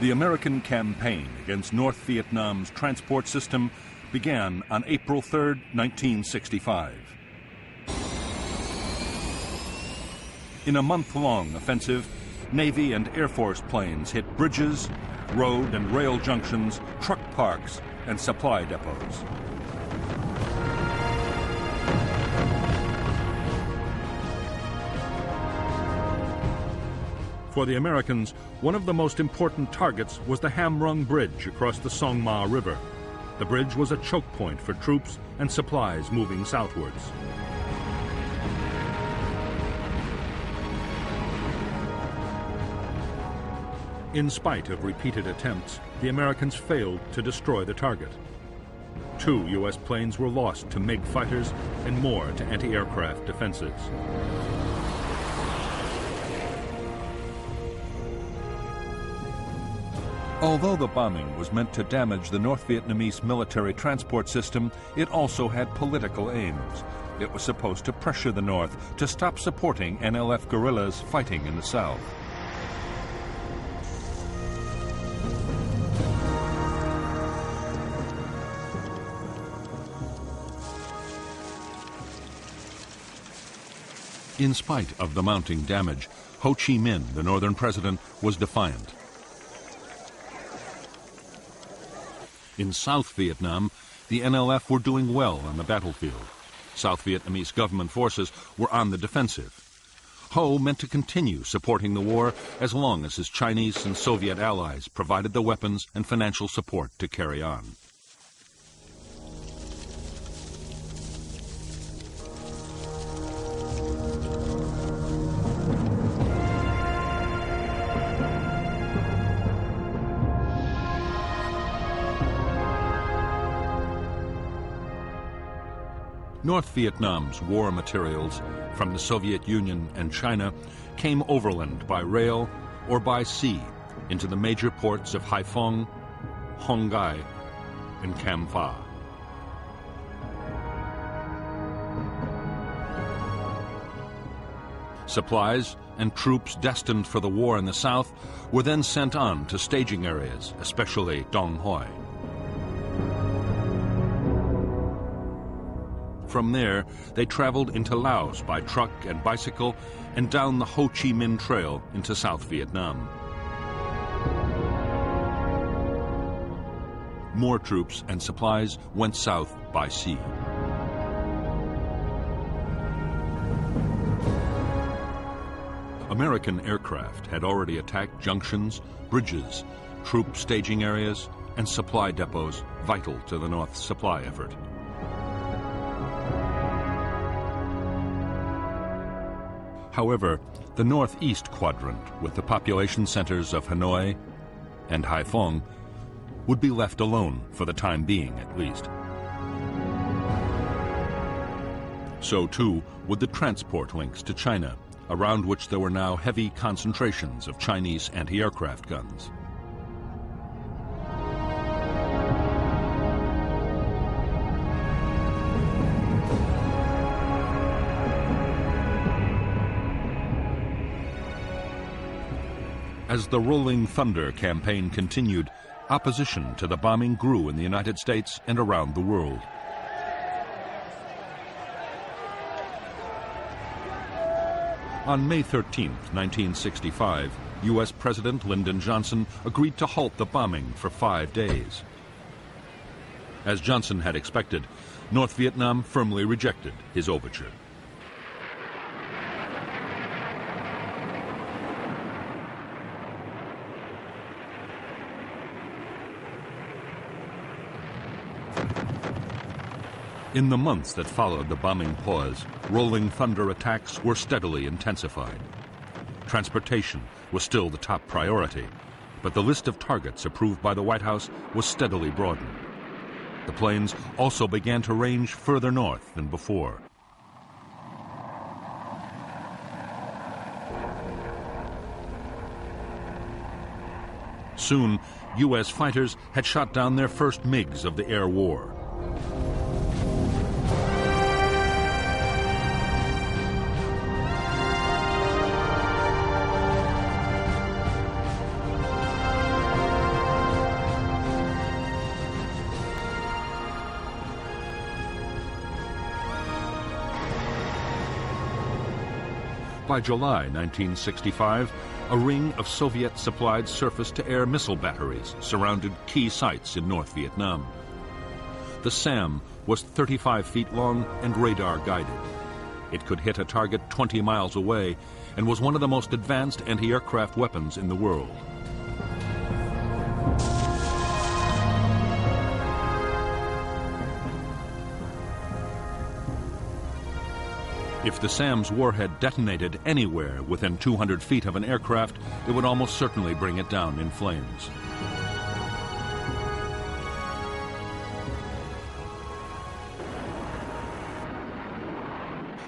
The American campaign against North Vietnam's transport system began on April 3, 1965. In a month-long offensive, Navy and Air Force planes hit bridges, road and rail junctions, truck parks, and supply depots. For the Americans, one of the most important targets was the Ham Rung Bridge across the Song Ma River. The bridge was a choke point for troops and supplies moving southwards. In spite of repeated attempts, the Americans failed to destroy the target. 2 U.S. planes were lost to MiG fighters and more to anti-aircraft defenses. Although the bombing was meant to damage the North Vietnamese military transport system, it also had political aims. It was supposed to pressure the North to stop supporting NLF guerrillas fighting in the South. In spite of the mounting damage, Ho Chi Minh, the northern president, was defiant. In South Vietnam, the NLF were doing well on the battlefield. South Vietnamese government forces were on the defensive. Ho meant to continue supporting the war as long as his Chinese and Soviet allies provided the weapons and financial support to carry on. North Vietnam's war materials from the Soviet Union and China came overland by rail or by sea into the major ports of Haiphong, Hon Gai, and Cam Pha. Supplies and troops destined for the war in the south were then sent on to staging areas, especially Dong Hoi. From there, they traveled into Laos by truck and bicycle and down the Ho Chi Minh Trail into South Vietnam. More troops and supplies went south by sea. American aircraft had already attacked junctions, bridges, troop staging areas, and supply depots vital to the North's supply effort. However, the northeast quadrant, with the population centers of Hanoi and Haiphong, would be left alone for the time being, at least. So too would the transport links to China, around which there were now heavy concentrations of Chinese anti-aircraft guns. As the Rolling Thunder campaign continued, opposition to the bombing grew in the United States and around the world. On May 13, 1965, U.S. President Lyndon Johnson agreed to halt the bombing for 5 days. As Johnson had expected, North Vietnam firmly rejected his overture. In the months that followed the bombing pause, Rolling Thunder attacks were steadily intensified. Transportation was still the top priority, but the list of targets approved by the White House was steadily broadened. The planes also began to range further north than before. Soon, U.S. fighters had shot down their first MiGs of the air war. By July 1965, a ring of Soviet-supplied surface-to-air missile batteries surrounded key sites in North Vietnam. The SAM was 35 feet long and radar-guided. It could hit a target 20 miles away and was one of the most advanced anti-aircraft weapons in the world. If the SAM's warhead detonated anywhere within 200 feet of an aircraft, it would almost certainly bring it down in flames.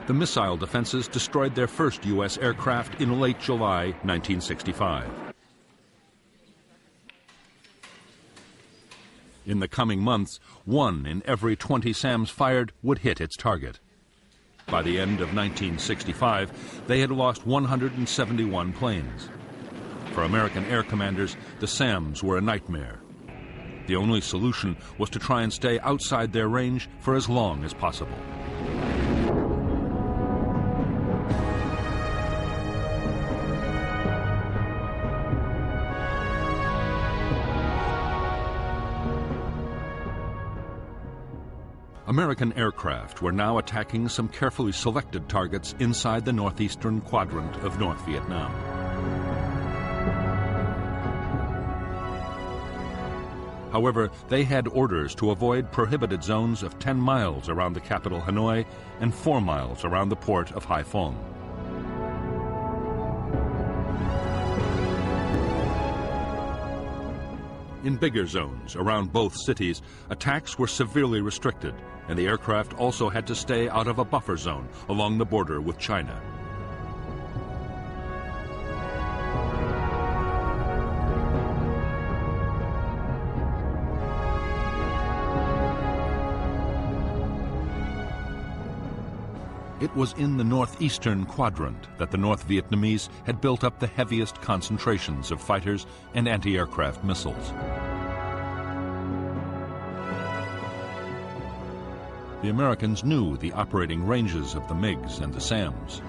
The missile defenses destroyed their first U.S. aircraft in late July 1965. In the coming months, 1 in every 20 SAMs fired would hit its target. By the end of 1965, they had lost 171 planes. For American air commanders, the SAMs were a nightmare. The only solution was to try and stay outside their range for as long as possible. American aircraft were now attacking some carefully selected targets inside the northeastern quadrant of North Vietnam. However, they had orders to avoid prohibited zones of 10 miles around the capital Hanoi and 4 miles around the port of Hai Phong. In bigger zones around both cities, attacks were severely restricted, and the aircraft also had to stay out of a buffer zone along the border with China. It was in the northeastern quadrant that the North Vietnamese had built up the heaviest concentrations of fighters and anti-aircraft missiles. The Americans knew the operating ranges of the MiGs and the SAMs.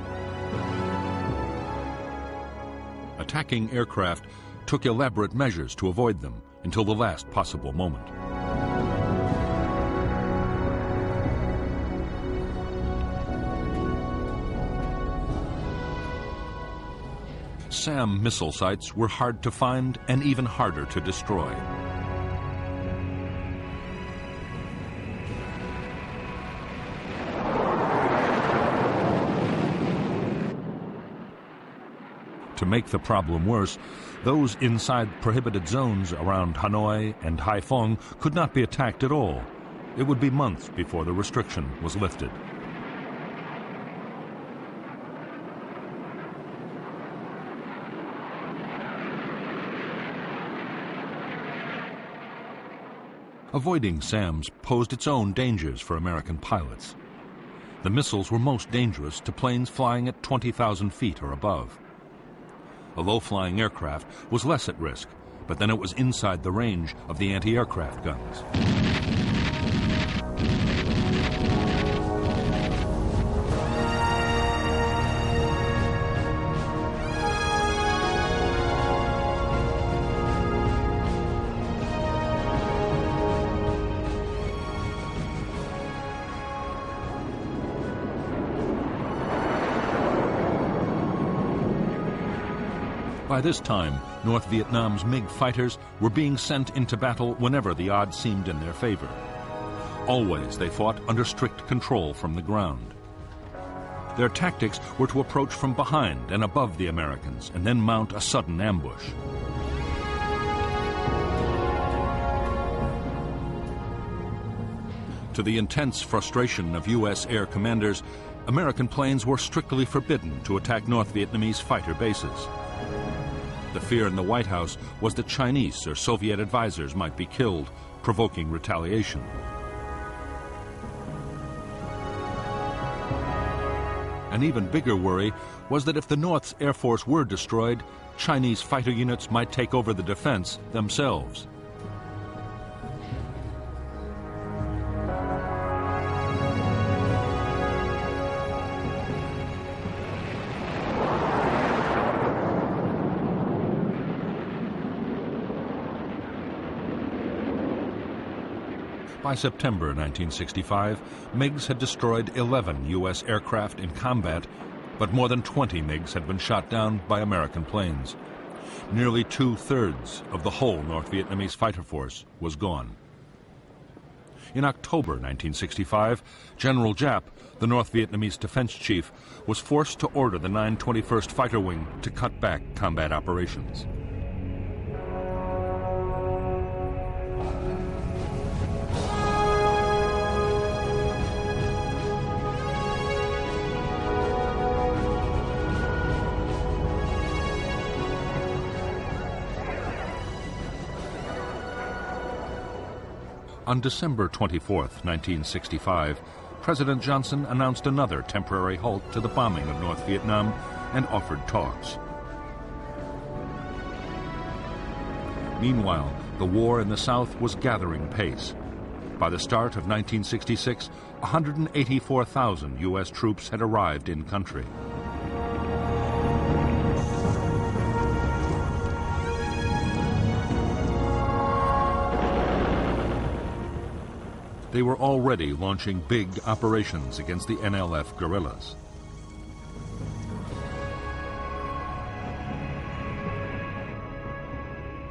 Attacking aircraft took elaborate measures to avoid them until the last possible moment. SAM missile sites were hard to find and even harder to destroy. To make the problem worse, those inside prohibited zones around Hanoi and Hai Phong could not be attacked at all. It would be months before the restriction was lifted. Avoiding SAMs posed its own dangers for American pilots. The missiles were most dangerous to planes flying at 20,000 feet or above. A low-flying aircraft was less at risk, but then it was inside the range of the anti-aircraft guns. By this time, North Vietnam's MiG fighters were being sent into battle whenever the odds seemed in their favor. Always they fought under strict control from the ground. Their tactics were to approach from behind and above the Americans and then mount a sudden ambush. To the intense frustration of U.S. air commanders, American planes were strictly forbidden to attack North Vietnamese fighter bases. The fear in the White House was that Chinese or Soviet advisors might be killed, provoking retaliation. An even bigger worry was that if the North's Air Force were destroyed, Chinese fighter units might take over the defense themselves. By September 1965, MiGs had destroyed 11 U.S. aircraft in combat, but more than 20 MiGs had been shot down by American planes. Nearly two-thirds of the whole North Vietnamese fighter force was gone. In October 1965, General Giap, the North Vietnamese defense chief, was forced to order the 921st Fighter Wing to cut back combat operations. On December 24, 1965, President Johnson announced another temporary halt to the bombing of North Vietnam and offered talks. Meanwhile, the war in the South was gathering pace. By the start of 1966, 184,000 U.S. troops had arrived in country. They were already launching big operations against the NLF guerrillas.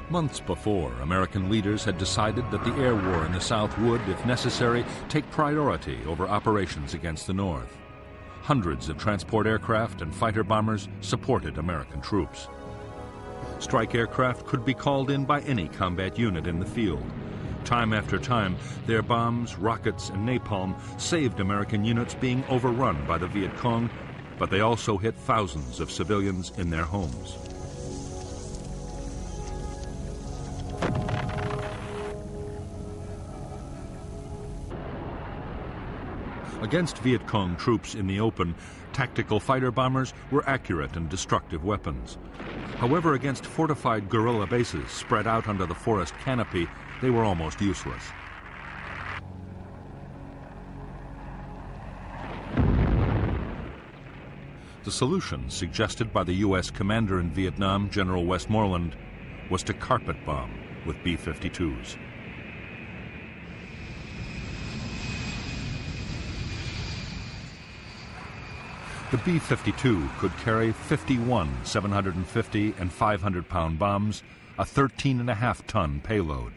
Months before, American leaders had decided that the air war in the South would, if necessary, take priority over operations against the North. Hundreds of transport aircraft and fighter bombers supported American troops. Strike aircraft could be called in by any combat unit in the field. Time after time, their bombs, rockets, and napalm saved American units being overrun by the Viet Cong, but they also hit thousands of civilians in their homes. Against Viet Cong troops in the open, tactical fighter bombers were accurate and destructive weapons. However, against fortified guerrilla bases spread out under the forest canopy, they were almost useless. The solution suggested by the U.S. commander in Vietnam, General Westmoreland, was to carpet bomb with B-52s. The B-52 could carry 51 750 and 500-pound bombs, a 13.5-ton payload.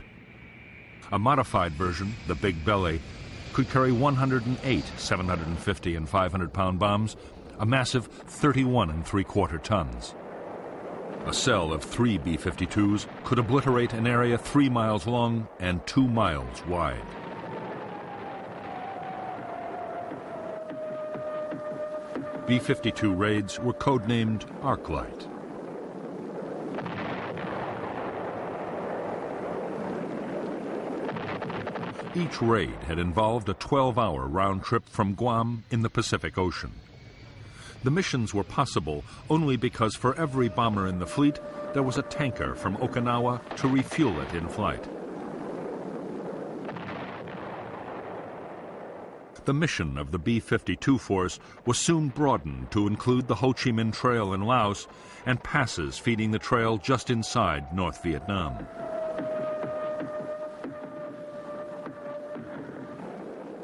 A modified version, the Big Belly, could carry 108 750 and 500-pound bombs, a massive 31 3/4 tons. A cell of 3 B-52s could obliterate an area 3 miles long and 2 miles wide. B-52 raids were codenamed Arclight. Each raid had involved a 12-hour round trip from Guam in the Pacific Ocean. The missions were possible only because for every bomber in the fleet, there was a tanker from Okinawa to refuel it in flight. The mission of the B-52 force was soon broadened to include the Ho Chi Minh Trail in Laos and passes feeding the trail just inside North Vietnam.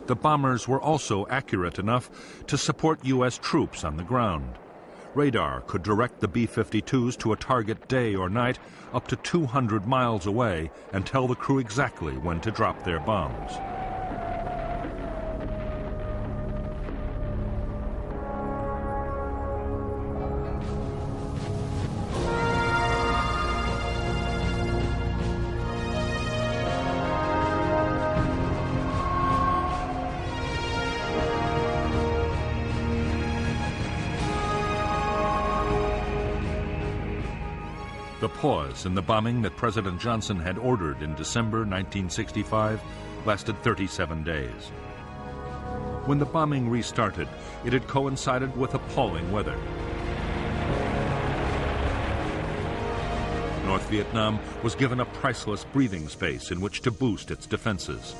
The bombers were also accurate enough to support U.S. troops on the ground. Radar could direct the B-52s to a target day or night up to 200 miles away and tell the crew exactly when to drop their bombs. The pause in the bombing that President Johnson had ordered in December 1965 lasted 37 days. When the bombing restarted, it had coincided with appalling weather. North Vietnam was given a priceless breathing space in which to boost its defenses.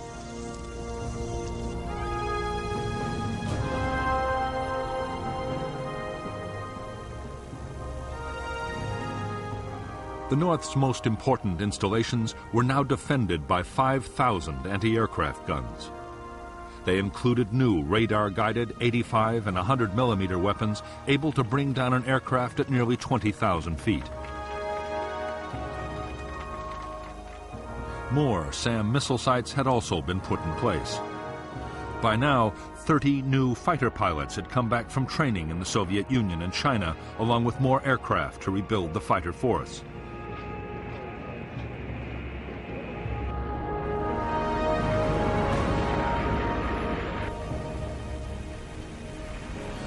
The North's most important installations were now defended by 5,000 anti-aircraft guns. They included new radar-guided 85 and 100 millimeter weapons able to bring down an aircraft at nearly 20,000 feet. More SAM missile sites had also been put in place. By now, 30 new fighter pilots had come back from training in the Soviet Union and China, along with more aircraft to rebuild the fighter force.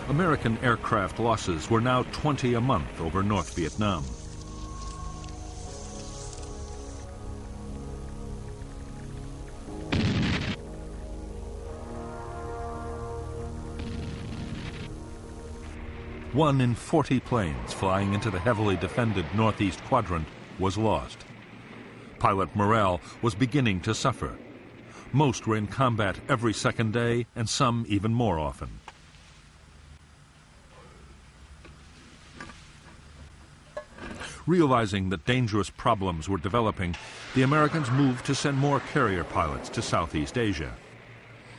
American aircraft losses were now 20 a month over North Vietnam. One in 40 planes flying into the heavily defended northeast quadrant was lost. Pilot morale was beginning to suffer. Most were in combat every second day, and some even more often. Realizing that dangerous problems were developing, the Americans moved to send more carrier pilots to Southeast Asia.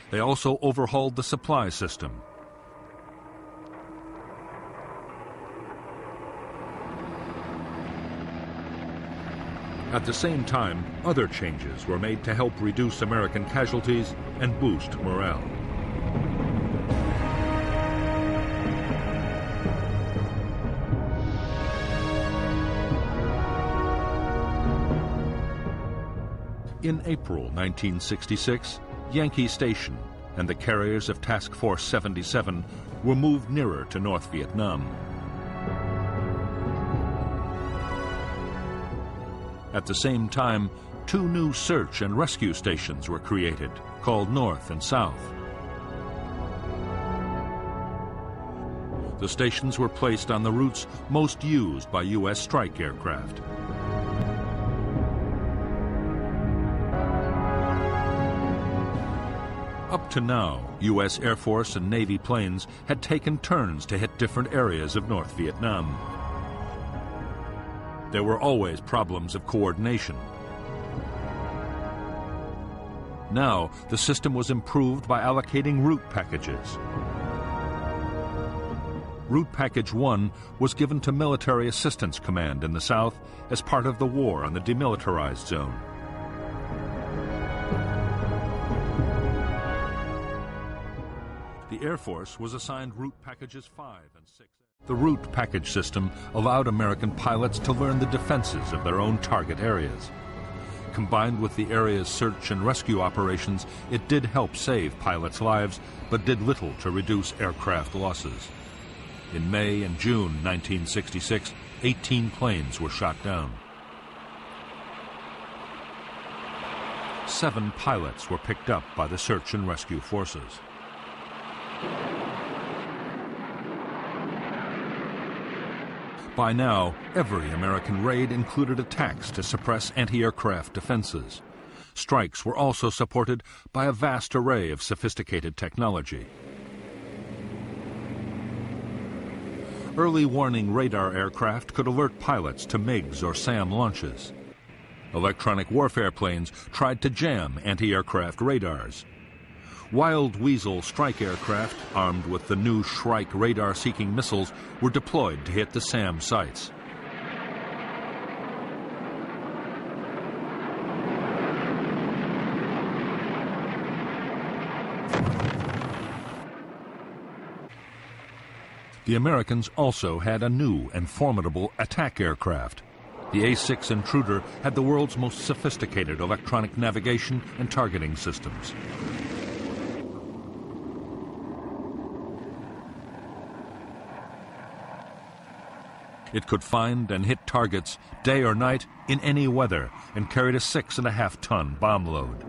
They also overhauled the supply system. At the same time, other changes were made to help reduce American casualties and boost morale. In April 1966, Yankee Station and the carriers of Task Force 77 were moved nearer to North Vietnam. At the same time, two new search and rescue stations were created, called North and South. The stations were placed on the routes most used by U.S. strike aircraft. Up to now, U.S. Air Force and Navy planes had taken turns to hit different areas of North Vietnam. There were always problems of coordination. Now, the system was improved by allocating route packages. Route Package 1 was given to Military Assistance Command in the South as part of the war on the demilitarized zone. The Air Force was assigned Route Packages 5 and 6. The route package system allowed American pilots to learn the defenses of their own target areas. Combined with the area's search and rescue operations, it did help save pilots' lives, but did little to reduce aircraft losses. In May and June 1966, 18 planes were shot down. 7 pilots were picked up by the search and rescue forces. By now, every American raid included attacks to suppress anti-aircraft defenses. Strikes were also supported by a vast array of sophisticated technology. Early warning radar aircraft could alert pilots to MiGs or SAM launches. Electronic warfare planes tried to jam anti-aircraft radars. Wild Weasel strike aircraft, armed with the new Shrike radar-seeking missiles, were deployed to hit the SAM sites. The Americans also had a new and formidable attack aircraft. The A-6 Intruder had the world's most sophisticated electronic navigation and targeting systems. It could find and hit targets day or night in any weather and carried a 6.5-ton bomb load.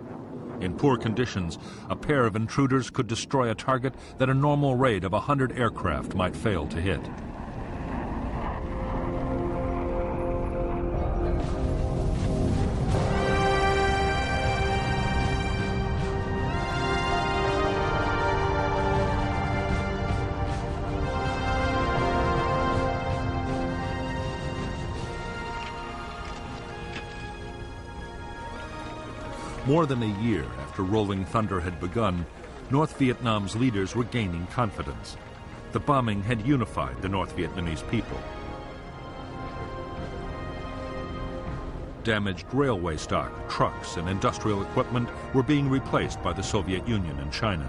In poor conditions, a pair of intruders could destroy a target that a normal raid of 100 aircraft might fail to hit. More than a year after Rolling Thunder had begun, North Vietnam's leaders were gaining confidence. The bombing had unified the North Vietnamese people. Damaged railway stock, trucks, and industrial equipment were being replaced by the Soviet Union and China.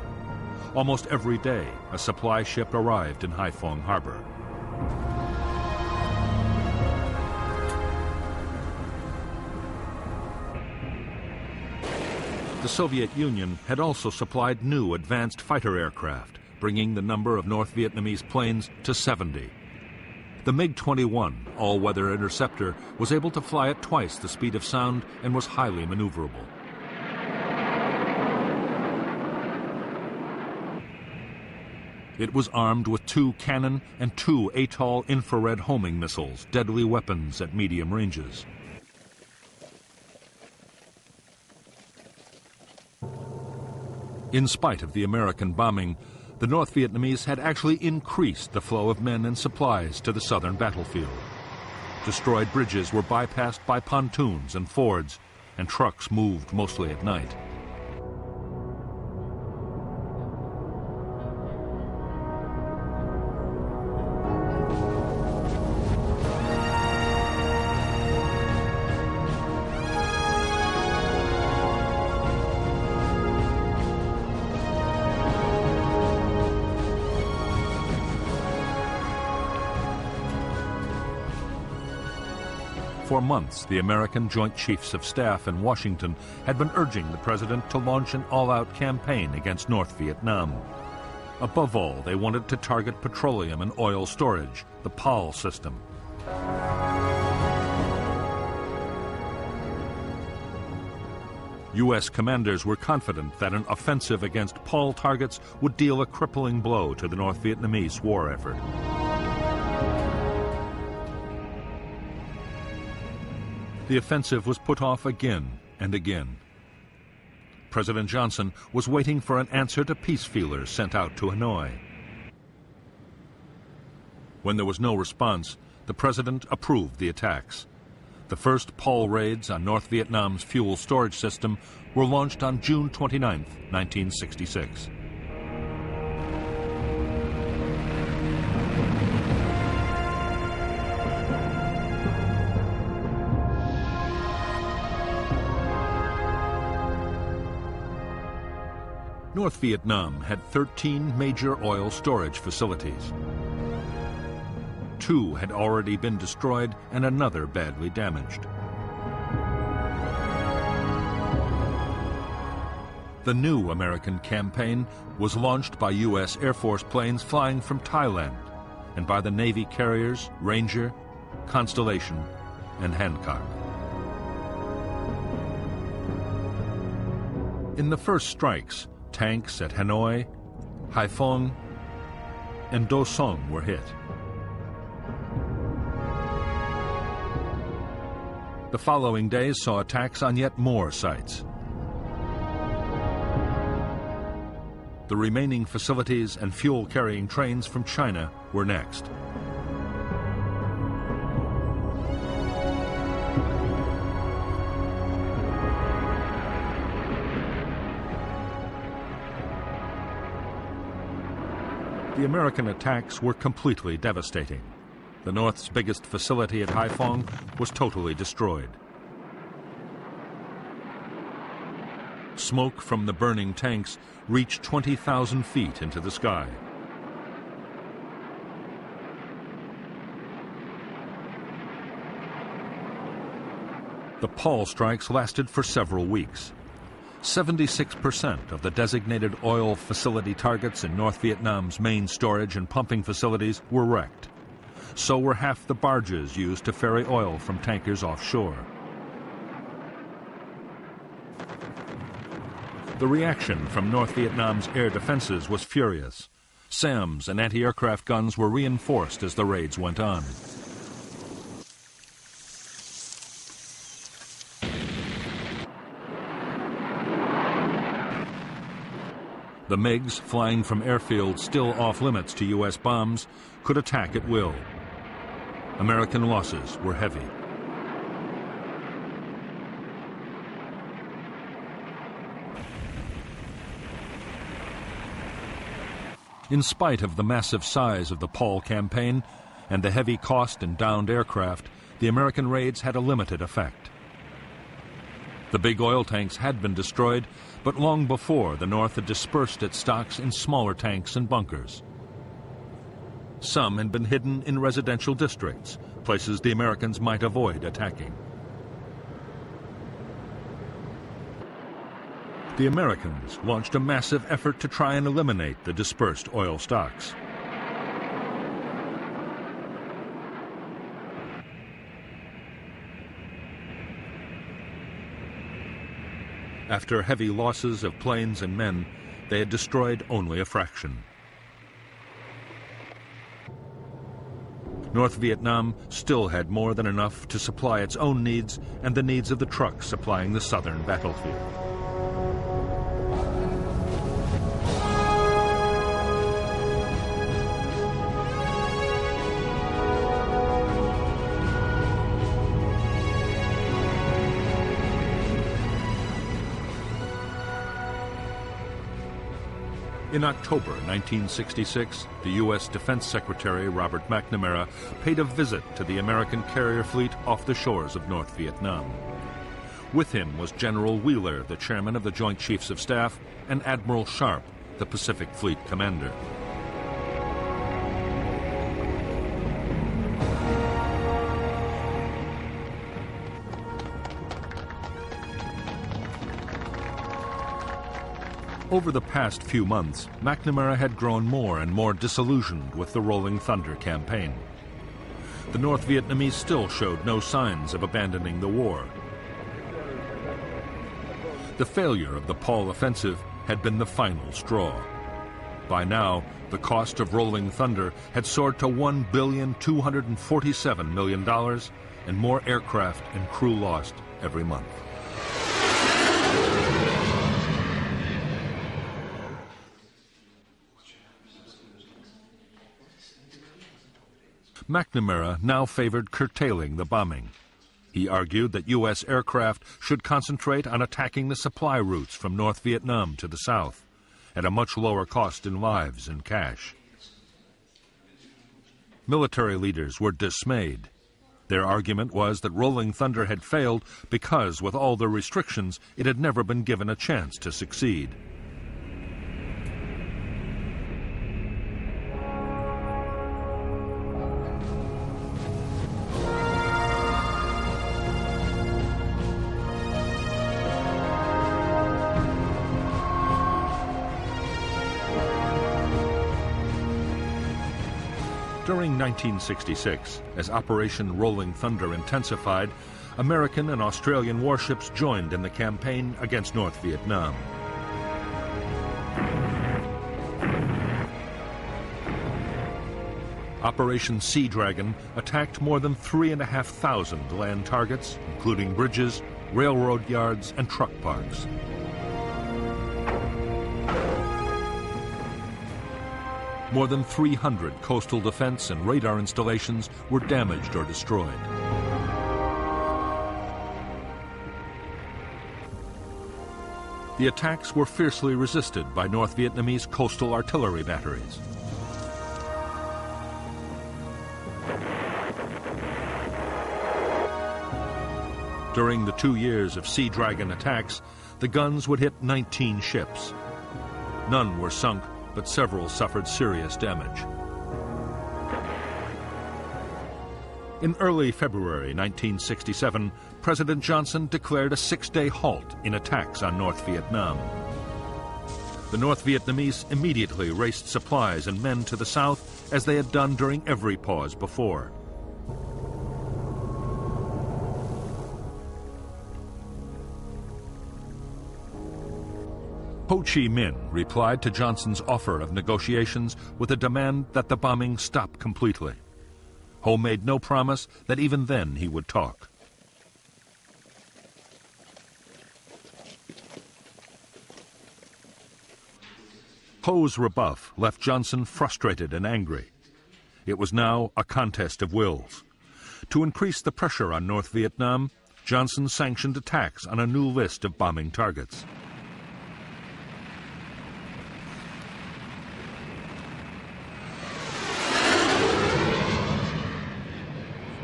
Almost every day, a supply ship arrived in Haiphong harbor. The Soviet Union had also supplied new advanced fighter aircraft, bringing the number of North Vietnamese planes to 70. The MiG-21 all-weather interceptor was able to fly at twice the speed of sound and was highly maneuverable. It was armed with 2 cannon and 2 ATOL infrared homing missiles, deadly weapons at medium ranges. In spite of the American bombing, the North Vietnamese had actually increased the flow of men and supplies to the southern battlefield. Destroyed bridges were bypassed by pontoons and fords, and trucks moved mostly at night. For months, the American Joint Chiefs of Staff in Washington had been urging the president to launch an all-out campaign against North Vietnam. Above all, they wanted to target petroleum and oil storage, the PAL system. U.S. commanders were confident that an offensive against PAL targets would deal a crippling blow to the North Vietnamese war effort. The offensive was put off again and again. President Johnson was waiting for an answer to peace feelers sent out to Hanoi. When there was no response, the president approved the attacks. The first PAL raids on North Vietnam's fuel storage system were launched on June 29, 1966. North Vietnam had 13 major oil storage facilities. 2 had already been destroyed and another badly damaged. The new American campaign was launched by U.S. Air Force planes flying from Thailand and by the Navy carriers Ranger, Constellation, and Hancock. In the first strikes, tanks at Hanoi, Haiphong, and Do Song were hit. The following days saw attacks on yet more sites. The remaining facilities and fuel-carrying trains from China were next. The American attacks were completely devastating. The North's biggest facility at Haiphong was totally destroyed. Smoke from the burning tanks reached 20,000 feet into the sky. The PAL strikes lasted for several weeks. 76% of the designated oil facility targets in North Vietnam's main storage and pumping facilities were wrecked. So were half the barges used to ferry oil from tankers offshore. The reaction from North Vietnam's air defenses was furious. SAMs and anti-aircraft guns were reinforced as the raids went on. The MiGs, flying from airfields still off-limits to U.S. bombs, could attack at will. American losses were heavy. In spite of the massive size of the Paul campaign and the heavy cost in downed aircraft, the American raids had a limited effect. The big oil tanks had been destroyed, but long before, the North had dispersed its stocks in smaller tanks and bunkers. Some had been hidden in residential districts, places the Americans might avoid attacking. The Americans launched a massive effort to try and eliminate the dispersed oil stocks. After heavy losses of planes and men, they had destroyed only a fraction. North Vietnam still had more than enough to supply its own needs and the needs of the trucks supplying the southern battlefield. In October 1966, the U.S. Defense Secretary Robert McNamara paid a visit to the American carrier fleet off the shores of North Vietnam. With him was General Wheeler, the chairman of the Joint Chiefs of Staff, and Admiral Sharp, the Pacific Fleet commander. Over the past few months, McNamara had grown more and more disillusioned with the Rolling Thunder campaign. The North Vietnamese still showed no signs of abandoning the war. The failure of the Paul offensive had been the final straw. By now, the cost of Rolling Thunder had soared to $1,247 million, and more aircraft and crew lost every month. McNamara now favored curtailing the bombing. He argued that U.S. aircraft should concentrate on attacking the supply routes from North Vietnam to the south, at a much lower cost in lives and cash. Military leaders were dismayed. Their argument was that Rolling Thunder had failed because, with all the restrictions, it had never been given a chance to succeed. During 1966, as Operation Rolling Thunder intensified, American and Australian warships joined in the campaign against North Vietnam. Operation Sea Dragon attacked more than 3,500 land targets, including bridges, railroad yards, and truck parks. More than 300 coastal defense and radar installations were damaged or destroyed. The attacks were fiercely resisted by North Vietnamese coastal artillery batteries. During the 2 years of Sea Dragon attacks, the guns would hit 19 ships. None were sunk, but several suffered serious damage. In early February 1967, President Johnson declared a 6-day halt in attacks on North Vietnam. The North Vietnamese immediately raced supplies and men to the south, as they had done during every pause before. Ho Chi Minh replied to Johnson's offer of negotiations with a demand that the bombing stop completely. Ho made no promise that even then he would talk. Ho's rebuff left Johnson frustrated and angry. It was now a contest of wills. To increase the pressure on North Vietnam, Johnson sanctioned attacks on a new list of bombing targets.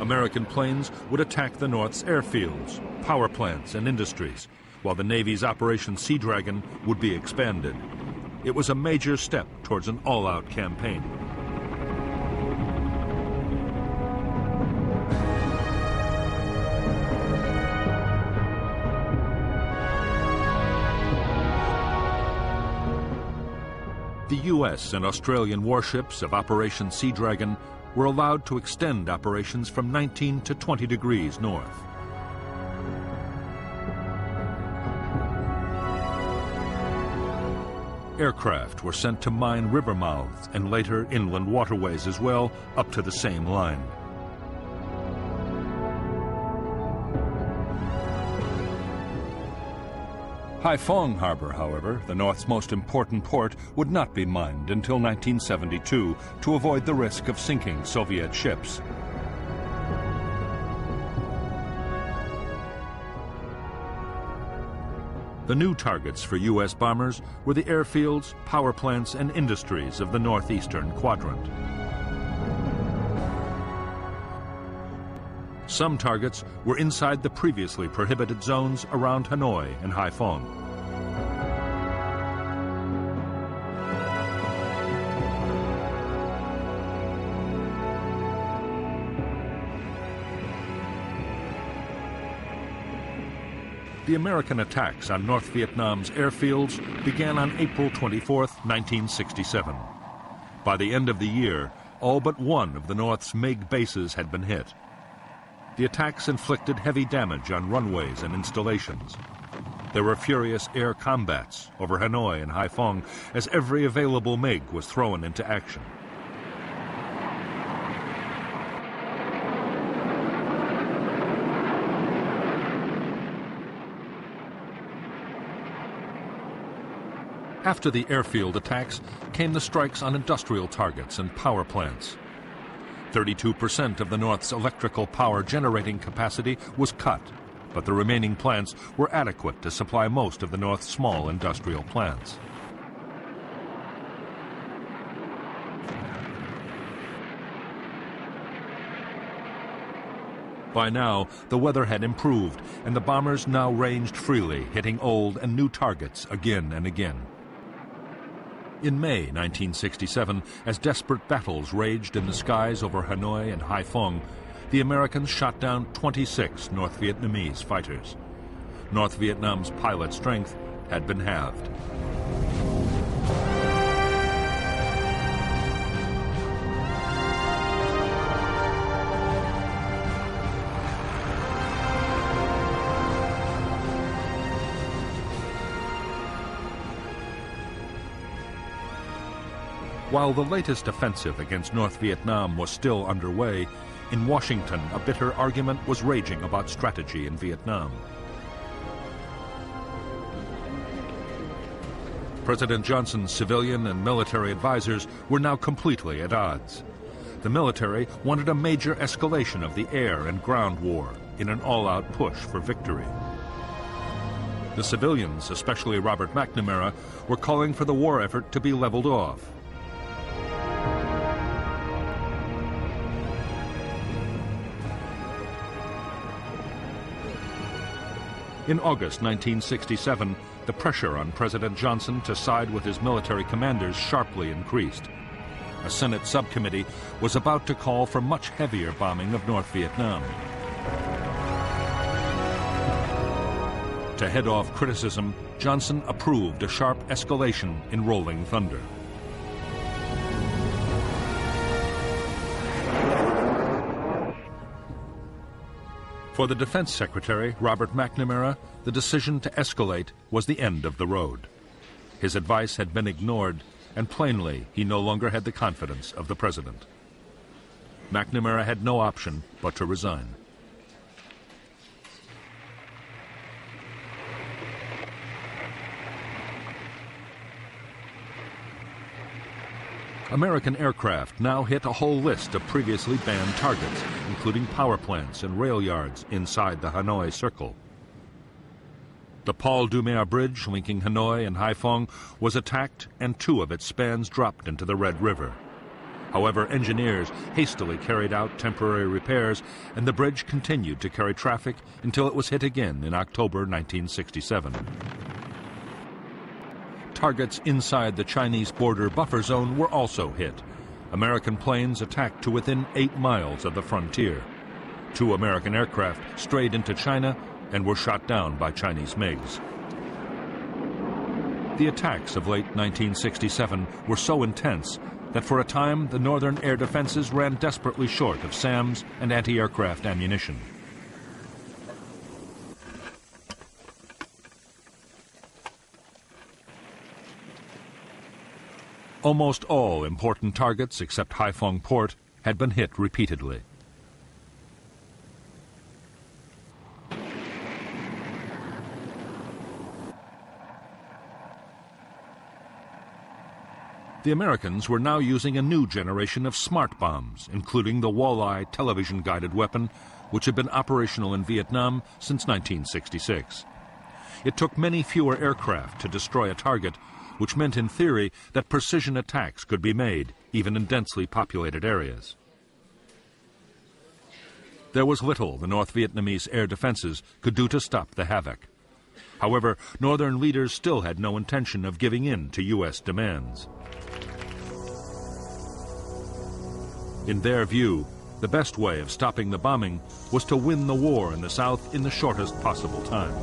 American planes would attack the North's airfields, power plants, and industries, while the Navy's Operation Sea Dragon would be expanded. It was a major step towards an all-out campaign. The U.S. and Australian warships of Operation Sea Dragon were allowed to extend operations from 19 to 20 degrees north. Aircraft were sent to mine river mouths and later inland waterways as well, up to the same line. Haiphong Harbor, however, the North's most important port, would not be mined until 1972 to avoid the risk of sinking Soviet ships. The new targets for U.S. bombers were the airfields, power plants, and industries of the northeastern quadrant. Some targets were inside the previously prohibited zones around Hanoi and Haiphong. The American attacks on North Vietnam's airfields began on April 24, 1967. By the end of the year, all but one of the North's MiG bases had been hit. The attacks inflicted heavy damage on runways and installations. There were furious air combats over Hanoi and Haiphong as every available MiG was thrown into action. After the airfield attacks came the strikes on industrial targets and power plants. 32% of the North's electrical power generating capacity was cut, but the remaining plants were adequate to supply most of the North's small industrial plants. By now, the weather had improved, and the bombers now ranged freely, hitting old and new targets again and again. In May 1967, as desperate battles raged in the skies over Hanoi and Haiphong, the Americans shot down 26 North Vietnamese fighters. North Vietnam's pilot strength had been halved. While the latest offensive against North Vietnam was still underway, in Washington a bitter argument was raging about strategy in Vietnam. President Johnson's civilian and military advisors were now completely at odds. The military wanted a major escalation of the air and ground war in an all-out push for victory. The civilians, especially Robert McNamara, were calling for the war effort to be leveled off. In August 1967, the pressure on President Johnson to side with his military commanders sharply increased. A Senate subcommittee was about to call for much heavier bombing of North Vietnam. To head off criticism, Johnson approved a sharp escalation in Rolling Thunder. For the Defense Secretary, Robert McNamara, the decision to escalate was the end of the road. His advice had been ignored, and plainly he no longer had the confidence of the President. McNamara had no option but to resign. American aircraft now hit a whole list of previously banned targets, including power plants and rail yards inside the Hanoi Circle. The Paul Doumer Bridge linking Hanoi and Haiphong was attacked, and 2 of its spans dropped into the Red River. However, engineers hastily carried out temporary repairs, and the bridge continued to carry traffic until it was hit again in October 1967. Targets inside the Chinese border buffer zone were also hit. American planes attacked to within 8 miles of the frontier. 2 American aircraft strayed into China and were shot down by Chinese MiGs. The attacks of late 1967 were so intense that for a time the northern air defenses ran desperately short of SAMs and anti-aircraft ammunition. Almost all important targets except Haiphong Port had been hit repeatedly. The Americans were now using a new generation of smart bombs, including the Walleye television-guided weapon, which had been operational in Vietnam since 1966. It took many fewer aircraft to destroy a target, which meant in theory that precision attacks could be made, even in densely populated areas. There was little the North Vietnamese air defenses could do to stop the havoc. However, northern leaders still had no intention of giving in to U.S. demands. In their view, the best way of stopping the bombing was to win the war in the South in the shortest possible time.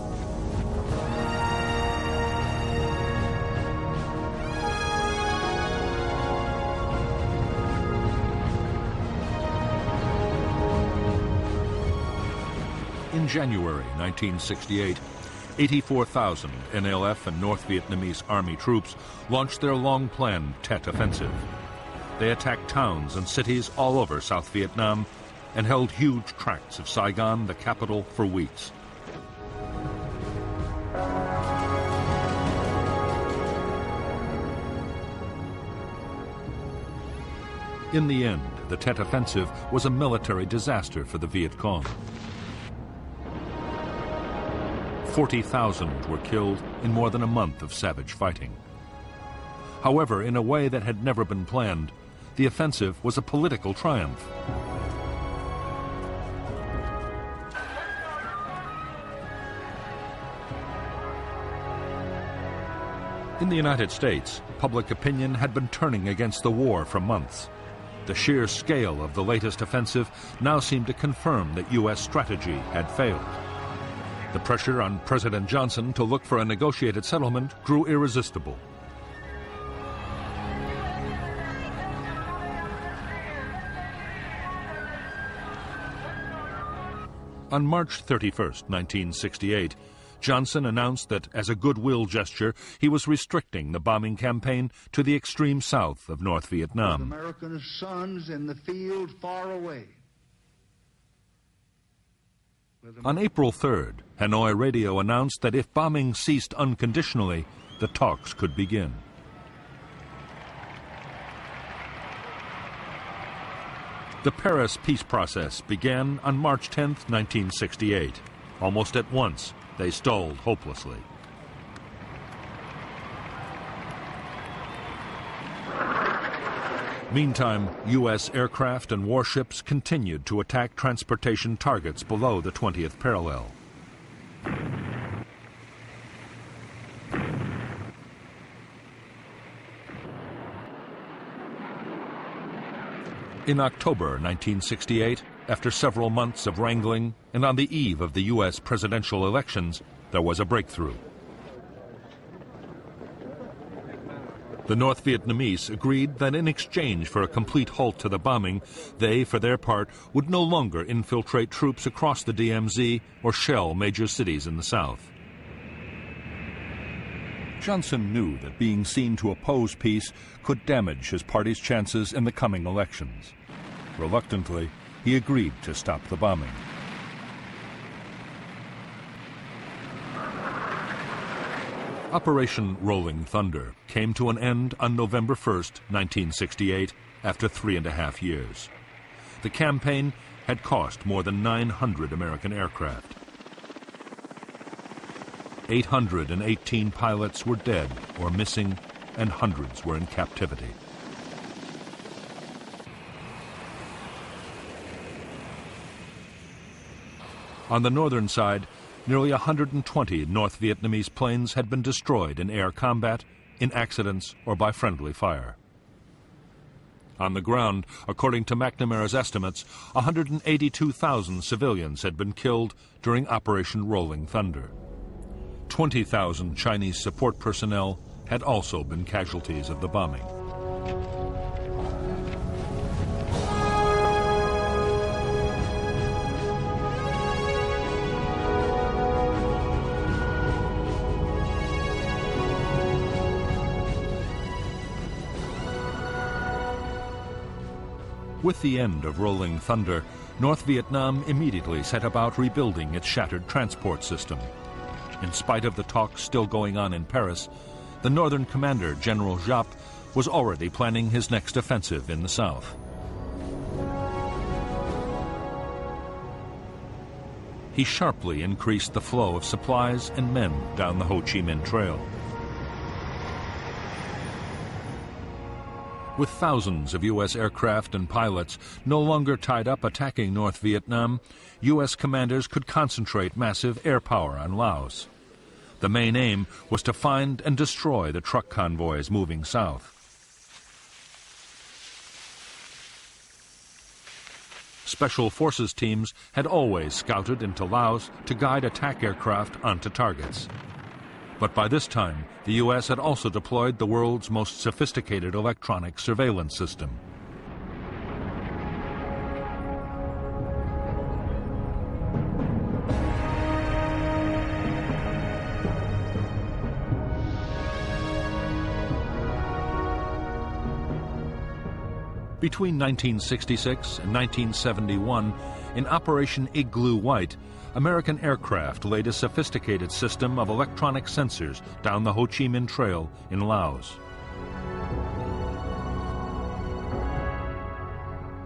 In January 1968, 84,000 NLF and North Vietnamese Army troops launched their long-planned Tet Offensive. They attacked towns and cities all over South Vietnam and held huge tracts of Saigon, the capital, for weeks. In the end, the Tet Offensive was a military disaster for the Viet Cong. 40,000 were killed in more than a month of savage fighting. However, in a way that had never been planned, the offensive was a political triumph. In the United States, public opinion had been turning against the war for months. The sheer scale of the latest offensive now seemed to confirm that U.S. strategy had failed. The pressure on President Johnson to look for a negotiated settlement grew irresistible. On March 31, 1968, Johnson announced that, as a goodwill gesture, he was restricting the bombing campaign to the extreme south of North Vietnam. American sons in the field far away. On April 3rd, Hanoi radio announced that if bombing ceased unconditionally, the talks could begin. The Paris peace process began on March 10, 1968. Almost at once, they stalled hopelessly. Meantime, U.S. aircraft and warships continued to attack transportation targets below the 20th parallel. In October 1968, after several months of wrangling and on the eve of the U.S. presidential elections, there was a breakthrough. The North Vietnamese agreed that in exchange for a complete halt to the bombing, they, for their part, would no longer infiltrate troops across the DMZ or shell major cities in the south. Johnson knew that being seen to oppose peace could damage his party's chances in the coming elections. Reluctantly, he agreed to stop the bombing. Operation Rolling Thunder came to an end on November 1, 1968, after 3.5 years. The campaign had cost more than 900 American aircraft. 818 pilots were dead or missing, and hundreds were in captivity. On the northern side, nearly 120 North Vietnamese planes had been destroyed in air combat, in accidents, or by friendly fire. On the ground, according to McNamara's estimates, 182,000 civilians had been killed during Operation Rolling Thunder. 20,000 Chinese support personnel had also been casualties of the bombing. With the end of Rolling Thunder, North Vietnam immediately set about rebuilding its shattered transport system. In spite of the talks still going on in Paris, the northern commander, General Giap, was already planning his next offensive in the south. He sharply increased the flow of supplies and men down the Ho Chi Minh Trail. With thousands of U.S. aircraft and pilots no longer tied up attacking North Vietnam, U.S. commanders could concentrate massive air power on Laos. The main aim was to find and destroy the truck convoys moving south. Special forces teams had always scouted into Laos to guide attack aircraft onto targets. But by this time, the U.S. had also deployed the world's most sophisticated electronic surveillance system. Between 1966 and 1971, in Operation Igloo White, American aircraft laid a sophisticated system of electronic sensors down the Ho Chi Minh Trail in Laos.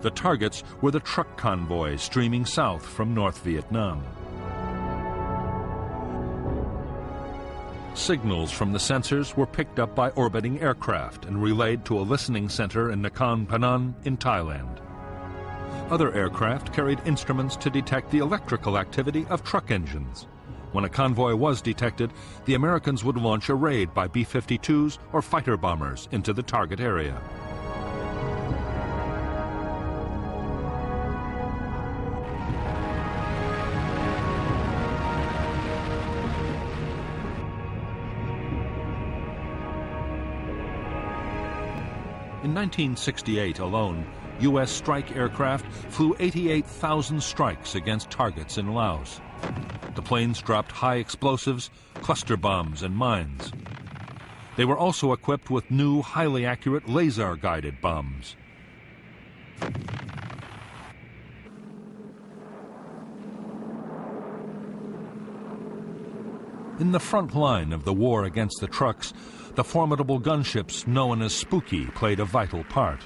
The targets were the truck convoys streaming south from North Vietnam. Signals from the sensors were picked up by orbiting aircraft and relayed to a listening center in Nakhon Phanom in Thailand. Other aircraft carried instruments to detect the electrical activity of truck engines. When a convoy was detected, the Americans would launch a raid by B-52s or fighter bombers into the target area. In 1968 alone, U.S. strike aircraft flew 88,000 strikes against targets in Laos. The planes dropped high explosives, cluster bombs, and mines. They were also equipped with new, highly accurate laser-guided bombs. In the front line of the war against the trucks, the formidable gunships known as Spooky played a vital part.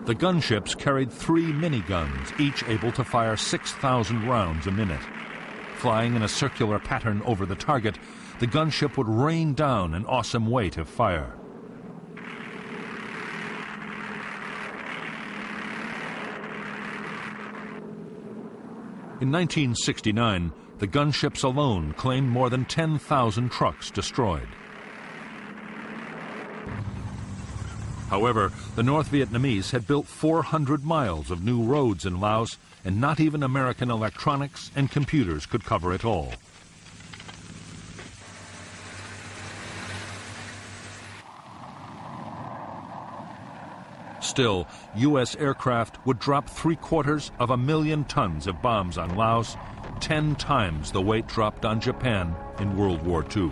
The gunships carried 3 miniguns, each able to fire 6,000 rounds a minute. Flying in a circular pattern over the target, the gunship would rain down an awesome weight of fire. In 1969, the gunships alone claimed more than 10,000 trucks destroyed. However, the North Vietnamese had built 400 miles of new roads in Laos, and not even American electronics and computers could cover it all. Still, U.S. aircraft would drop 750,000 tons of bombs on Laos, 10 times the weight dropped on Japan in World War II.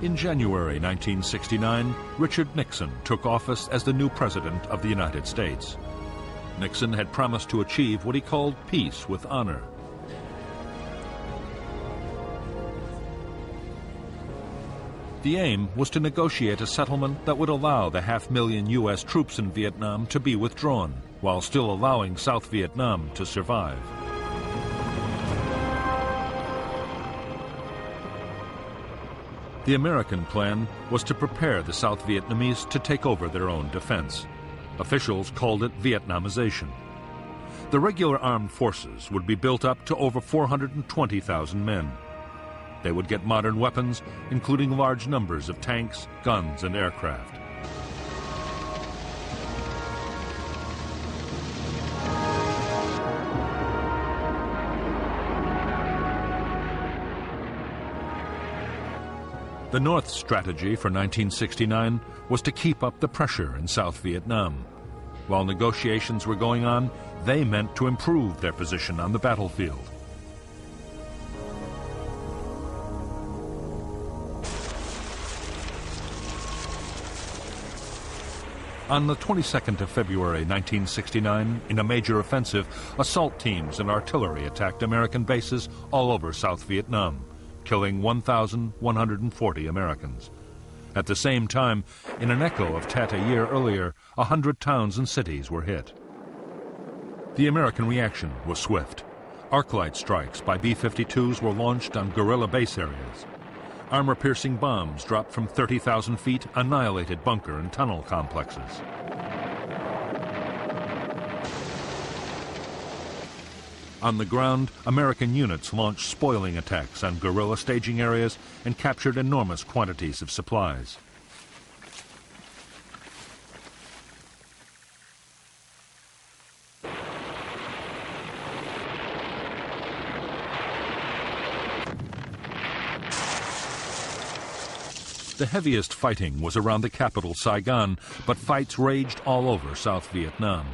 In January 1969, Richard Nixon took office as the new President of the United States. Nixon had promised to achieve what he called peace with honor. The aim was to negotiate a settlement that would allow the 500,000 U.S. troops in Vietnam to be withdrawn, while still allowing South Vietnam to survive. The American plan was to prepare the South Vietnamese to take over their own defense. Officials called it Vietnamization. The regular armed forces would be built up to over 420,000 men. They would get modern weapons, including large numbers of tanks, guns, and aircraft. The North's strategy for 1969 was to keep up the pressure in South Vietnam. While negotiations were going on, they meant to improve their position on the battlefield. On the 22nd of February 1969, in a major offensive, assault teams and artillery attacked American bases all over South Vietnam, killing 1,140 Americans. At the same time, in an echo of Tet a year earlier, 100 towns and cities were hit. The American reaction was swift. Arc-light strikes by B-52s were launched on guerrilla base areas. Armor-piercing bombs dropped from 30,000 feet annihilated bunker and tunnel complexes. On the ground, American units launched spoiling attacks on guerrilla staging areas and captured enormous quantities of supplies. The heaviest fighting was around the capital, Saigon, but fights raged all over South Vietnam.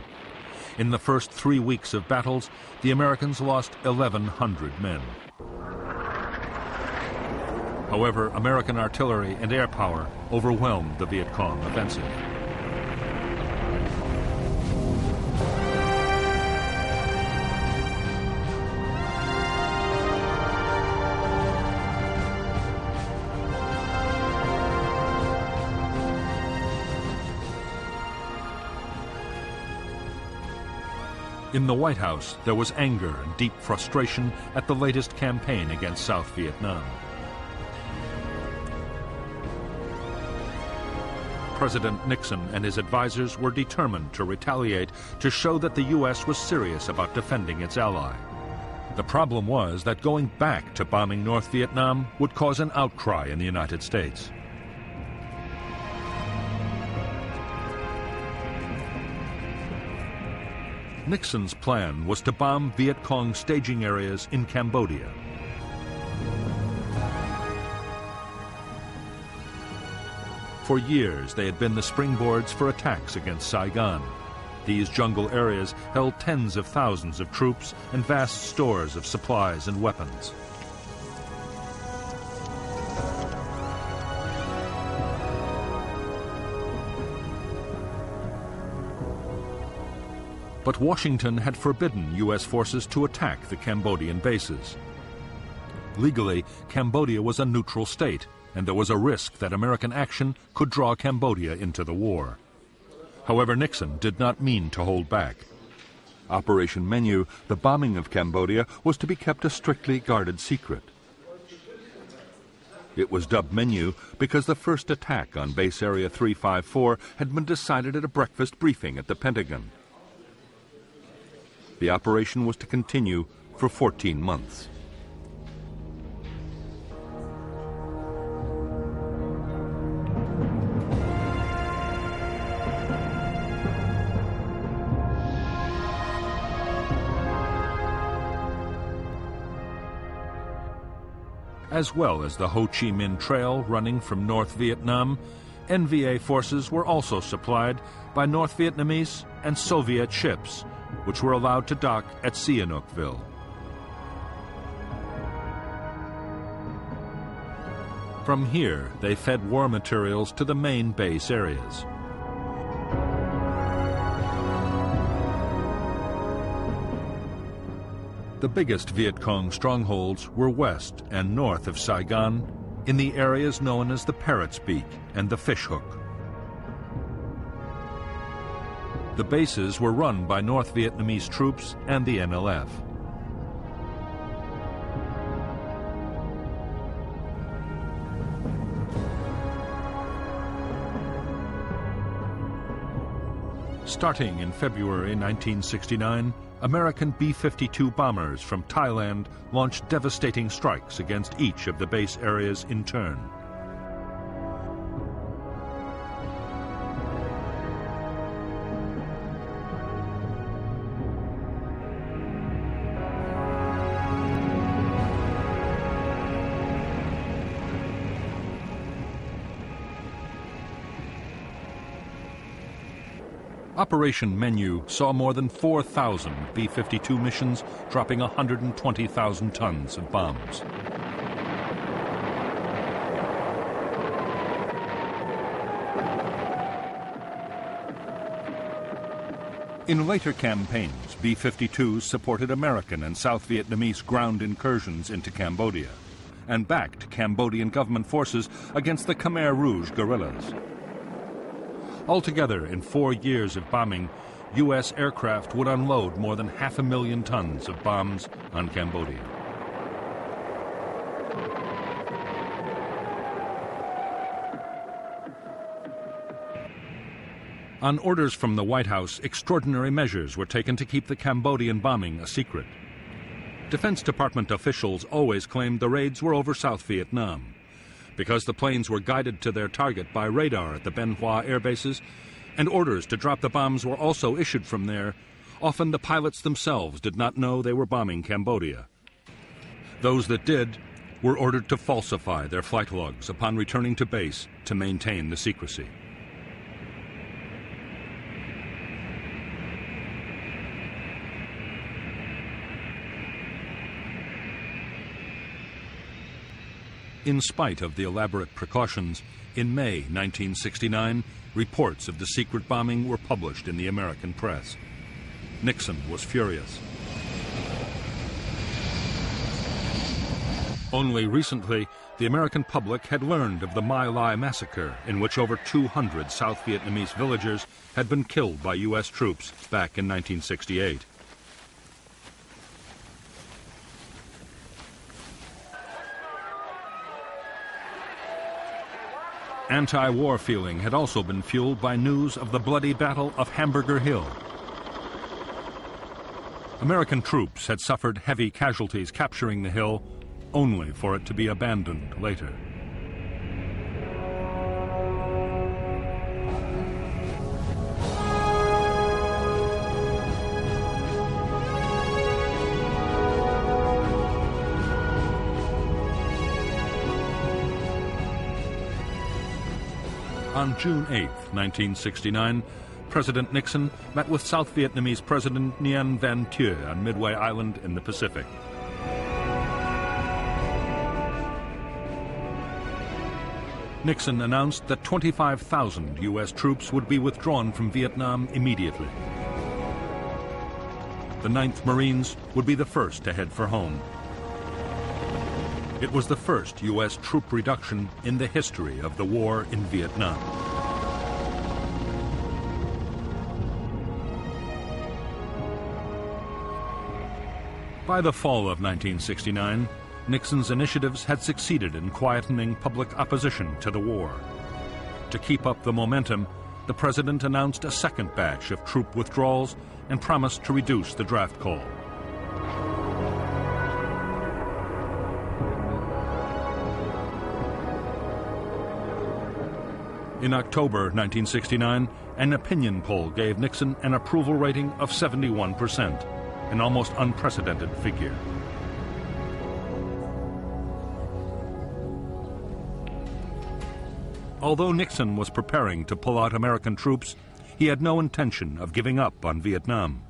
In the first 3 weeks of battles, the Americans lost 1,100 men. However, American artillery and air power overwhelmed the Viet Cong offensive. In the White House, there was anger and deep frustration at the latest campaign against South Vietnam. President Nixon and his advisors were determined to retaliate to show that the U.S. was serious about defending its ally. The problem was that going back to bombing North Vietnam would cause an outcry in the United States. Nixon's plan was to bomb Viet Cong staging areas in Cambodia. For years, they had been the springboards for attacks against Saigon. These jungle areas held tens of thousands of troops and vast stores of supplies and weapons. But Washington had forbidden U.S. forces to attack the Cambodian bases. Legally, Cambodia was a neutral state, and there was a risk that American action could draw Cambodia into the war. However, Nixon did not mean to hold back. Operation Menu, the bombing of Cambodia, was to be kept a strictly guarded secret. It was dubbed Menu because the first attack on Base Area 354 had been decided at a breakfast briefing at the Pentagon. The operation was to continue for 14 months. As well as the Ho Chi Minh Trail running from North Vietnam, NVA forces were also supplied by North Vietnamese and Soviet ships, which were allowed to dock at Sihanoukville. From here, they fed war materials to the main base areas. The biggest Viet Cong strongholds were west and north of Saigon in the areas known as the Parrot's Beak and the Fish Hook. The bases were run by North Vietnamese troops and the NLF. Starting in February 1969, American B-52 bombers from Thailand launched devastating strikes against each of the base areas in turn. Operation Menu saw more than 4,000 B-52 missions, dropping 120,000 tons of bombs. In later campaigns, B-52s supported American and South Vietnamese ground incursions into Cambodia and backed Cambodian government forces against the Khmer Rouge guerrillas. Altogether, in 4 years of bombing, U.S. aircraft would unload more than 500,000 tons of bombs on Cambodia. On orders from the White House, extraordinary measures were taken to keep the Cambodian bombing a secret. Defense Department officials always claimed the raids were over South Vietnam. Because the planes were guided to their target by radar at the Bien Hoa air bases, and orders to drop the bombs were also issued from there, often the pilots themselves did not know they were bombing Cambodia. Those that did were ordered to falsify their flight logs upon returning to base to maintain the secrecy. In spite of the elaborate precautions, in May 1969, reports of the secret bombing were published in the American press. Nixon was furious. Only recently, the American public had learned of the My Lai massacre, in which over 200 South Vietnamese villagers had been killed by U.S. troops back in 1968. Anti-war feeling had also been fueled by news of the bloody Battle of Hamburger Hill. American troops had suffered heavy casualties capturing the hill, only for it to be abandoned later. On June 8, 1969, President Nixon met with South Vietnamese President Nguyen Van Thieu on Midway Island in the Pacific. Nixon announced that 25,000 U.S. troops would be withdrawn from Vietnam immediately. The 9th Marines would be the first to head for home. It was the first U.S. troop reduction in the history of the war in Vietnam. By the fall of 1969, Nixon's initiatives had succeeded in quietening public opposition to the war. To keep up the momentum, the president announced a second batch of troop withdrawals and promised to reduce the draft call. In October 1969, an opinion poll gave Nixon an approval rating of 71%, an almost unprecedented figure. Although Nixon was preparing to pull out American troops, he had no intention of giving up on Vietnam.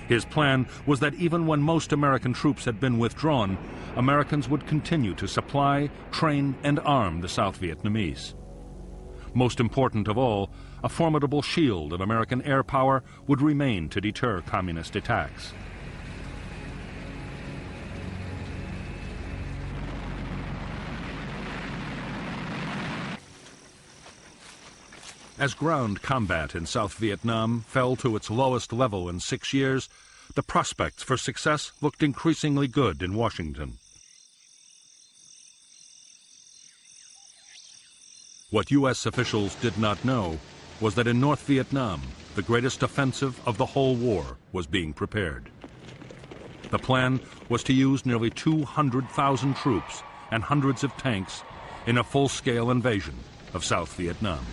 His plan was that even when most American troops had been withdrawn, Americans would continue to supply, train, and arm the South Vietnamese. Most important of all, a formidable shield of American air power would remain to deter communist attacks. As ground combat in South Vietnam fell to its lowest level in 6 years, the prospects for success looked increasingly good in Washington. What U.S. officials did not know was that in North Vietnam, the greatest offensive of the whole war was being prepared. The plan was to use nearly 200,000 troops and hundreds of tanks in a full-scale invasion of South Vietnam.